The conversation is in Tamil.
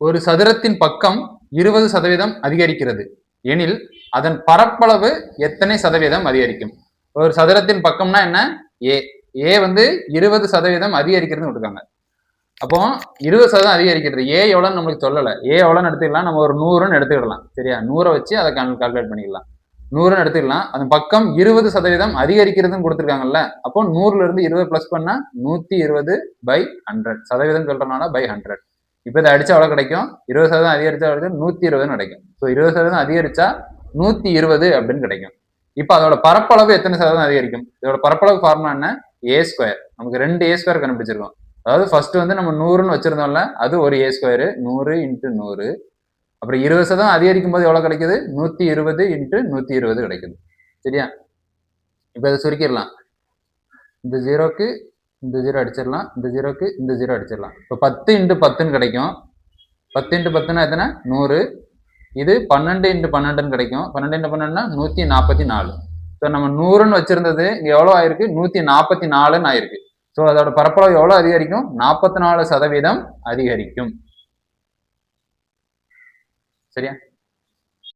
ஒரு சதுரத்தின் பக்கம் 20% அதிகரிக்கிறது எனில் அதன் பரப்பளவு எத்தனை சதவீதம் அதிகரிக்கும்? ஒரு சதுரத்தின் பக்கம்னா என்ன? ஏ வந்து 20% அதிகரிக்கிறதுன்னு விட்டுருக்காங்க. அப்போ 20% அதிகரிக்கிறது ஏ எவ்வளோன்னு நம்மளுக்கு சொல்லலை. ஏ எவ்வளோன்னு எடுத்துக்கலாம், நம்ம ஒரு 100ன்னு எடுத்துக்கிடலாம். சரியா? 100 வச்சு அதை கால்குலேட் பண்ணிக்கலாம். 100ன்னு எடுத்துக்கலாம். அந்த பக்கம் 20% அதிகரிக்கிறதுன்னு கொடுத்துருக்காங்கல்ல, அப்போ 100ல இருந்து 20 பிளஸ் பண்ணா 120/100 சதவீதம் சொல்றதுனால பை 100. இப்போ இதை அடிச்சா எவ்வளவு கிடைக்கும்? 20% அதிகரிச்சா 120 கிடைக்கும். ஸோ 20% அதிகரிச்சா 120 அப்படின்னு கிடைக்கும். இப்போ அதோட பரப்பளவு எத்தனை சதவீதம் அதிகரிக்கும்? இதோட பரப்பளவு ஃபார்முலா என்ன? A². நமக்கு 2 A² கண்டுபிடிச்சிருக்கோம். அதாவது ஃபர்ஸ்ட் வந்து நம்ம 100ன்னு வச்சிருந்தோம்ல, அது ஒரு A², 100 × 100. அப்புறம் 20% அதிகரிக்கும் போது எவ்வளவு கிடைக்குது? 120 × 120 கிடைக்குது. சரியா? இப்போ இதை சுருக்கிடலாம். இந்த 0க்கு இந்த 0 அடிச்சிடலாம், இந்த 0க்கு இந்த 0 அடிச்சிடலாம். இப்போ 10 × 10ன்னு கிடைக்கும். 10 × 10ன்னா எத்தனை? 100. இது 12 × 12ன்னு கிடைக்கும். 12 × 12ன்னா 144. ஸோ நம்ம 100ன்னு வச்சிருந்தது இங்க எவ்வளவு ஆயிருக்கு? 144ன்னு ஆயிருக்கு. ஸோ அதோட பரப்பளவு எவ்வளவு அதிகரிக்கும்? 44% அதிகரிக்கும். சரியா?